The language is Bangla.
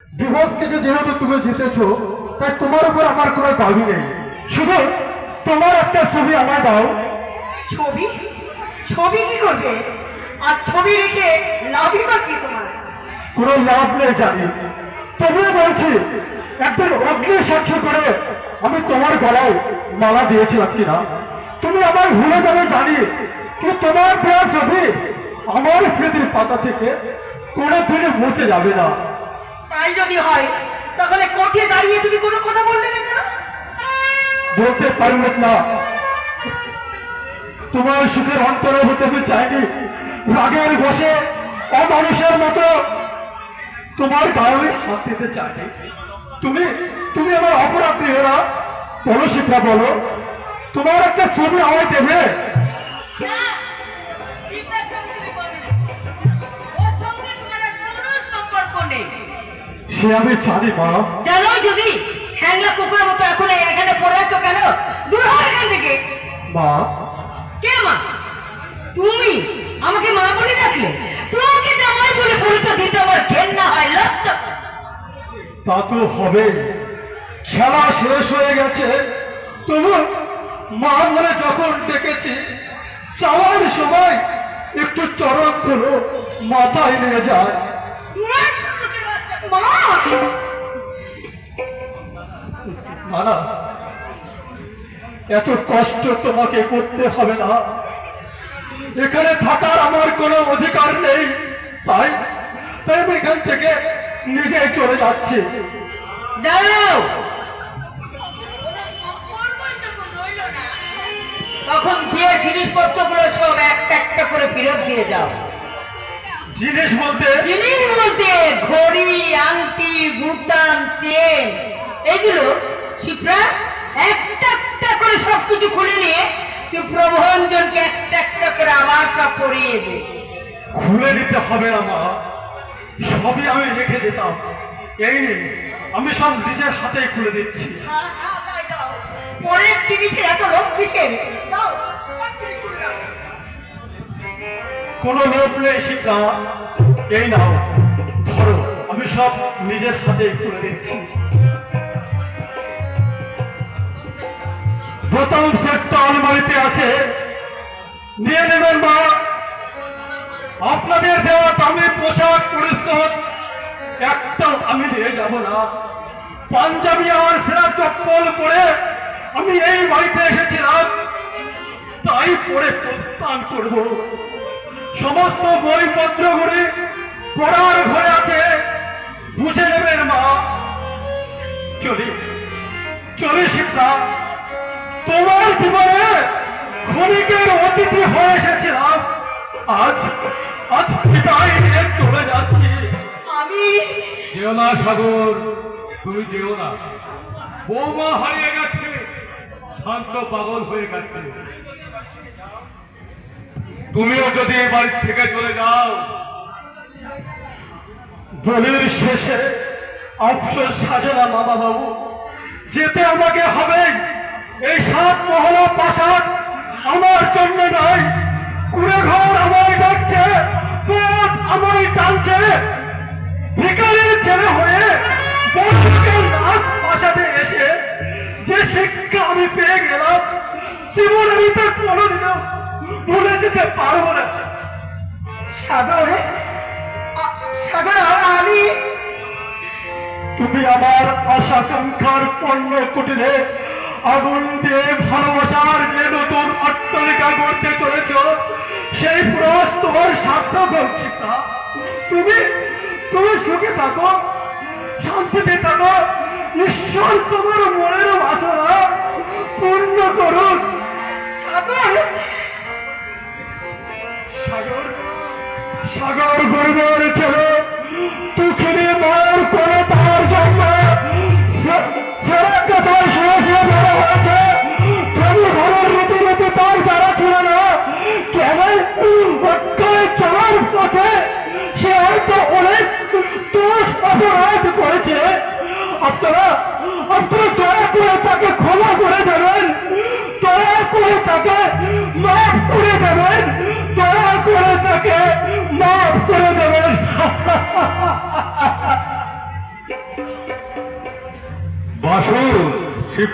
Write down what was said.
বিভক্তি যেহেতু তুমি জিতেছো, তাই তোমার উপর আমার কোনো দাবি নেই। শুধু তোমার একটা ছবি আমায় দাও। ছবি? ছবি কি করবে? আর ছবি রেখে লাভই বা কি তোমার? কোনো লাভ নেই জানি, তবুও বলছি একদিন অগ্নি সাক্ষ্য করে আমি তোমার গলায় মালা দিয়েছিলাম কিনা তুমি আমায় ভুলে যাবে জানি, কিন্তু তোমার দেওয়া ছবি আমার স্মৃতির পাতা থেকে কোনো দিনে মুছে যাবে না। তাই যদি হয় তাহলে কোর্টে দাঁড়িয়ে তুমি কোনো কথা বললে না কেন? বলতে পারলে না, তোমার সুখের অন্তরে হতে আমি চাইনি। রাগের বসে অমানুষের মতো তোমার গায়ে হাত দিতে চাইনি। তুমি তুমি আমার অপরাধ নিও না। বলো শিক্ষা, বলো তোমার একটা ছবি আমায় দেবে। সে আমি জানি মা। জানো যদি হ্যাংলা কুকুরের মতো এখন এখানে পড়ে আছো কেন? দূর হও এখান থেকে। মা? কে মা? তুমি আমাকে মা বলে ডাকলে? তোমাকে জামাই বলে পরিচয় দিতে আমার ঘেন্না হয়, লজ্জা। তা তো হবে, খেলা শেষ হয়ে গেছে, তবু মা বলে যখন ডেকেছি যাওয়ার সময় একটু চরণ ধরো মাথায় নিয়ে যায়। না, এত কষ্ট তোমাকে করতে হবে না। এখানে থাকার আমার কোনো অধিকার নেই, তাই তাই আমি এখান থেকে নিজেই চলে যাচ্ছি। দাঁড়াও, তখন বিয়ের জিনিসপত্রগুলো সব একটা একটা করে ফেরত দিয়ে যাও। জিনিস বলতে? জিনিস বলতে ঘড়ি, আংটি, বুতাম, চেন, এগুলো শিপ্রা একটা একটা করে সবকিছু খুলে নিয়ে তুই প্রভঞ্জনকে একটা একটা করে আবার সব পরিয়ে দে। খুলে নিতে হবে না মা, সবই আমি রেখে দিতাম। এই নিন, আমি সব নিজের হাতেই খুলে দিচ্ছি। পরের জিনিসের এত লোভ কিসের? দাও, সব জিনিস খুলে দাও। কোনো লোভ নেই শিক্ষা, এই নাও ধরো, আমি সব নিজের হাতেই খুলে দিচ্ছি। বোতাম সেটটা আলমারিতে আছে, নিয়ে নেবেন মা। আপনাদের দেওয়া দামি পোশাক পরিচ্ছদ একটাও আমি নিয়ে যাব না। পাঞ্জাবি আর সেরা চপ্পল পরে আমি এই বাড়িতে এসেছিলাম, তাই পরে প্রস্থান করব। সমস্ত বইপত্রগুলি পড়ার ঘরে আছে, বুঝে নেবেন মা। চলি চলি শিক্ষা, তোমার জীবনে ক্ষণিকের অতিথি হয়ে এসেছিলাম, আজ আজ বিদায় নিয়ে চলে যাচ্ছি। আমি যেও না সাগর, তুমি যেও না। বৌমা হারিয়ে গেছে, শান্ত পাগল হয়ে গেছে। তুমিও যদি এ বাড়ি থেকে চলে যাও, বলির শেষে আফসোস সাজে না মামা বাবু, যেতে আমাকে হবে। এই 7 মহলা প্রাসাদ আমার জন্য নয়, কুড়ে ঘর আমায় ডাকছে, পেট আমায় টানছে। ভিখারির ছেলে হয়ে বন্ধুকের লাশ প্রাসাদে এসে যে শিক্ষা আমি পেয়ে গেলাম, জীবন আমি তা কোনোদিনও ভুলে যেতে পারবো না। সাগর, সাগর আমি, তুমি আমার আশাকাঙ্ক্ষার পণ্য কুটিরে আগুন দিয়ে ভালোবাসার যে নতুন অট্টালিকা করতে চলেছ, সেই প্রয়াস তোমার সার্থক হোক শিক্ষা। তুমি তুমি সুখে থাকো, শান্তিতে থাকো। ঈশ্বর তোমার মনের বাসনা পূর্ণ করুন। সাগর, সাগর সাগর গরিবের ছেলে, দুঃখিনী মায়ের করে তার জন্য সেরা কথায় শুনে শুনে বড় হয়েছে। প্রভু ঘরের রীতিনীতি তার যারা ছিল না, কেবল অক্ষরে চলার পথে সে হয়তো অনেক দোষ অপরাধ করেছে। আপনারা আপনারা দয়া করে তাকে ক্ষমা করে দেবেন, দয়া করে তাকে মাফ করে দেবেন, দয়া করে তাকে মাফ করে দেবেন। বাসু শিব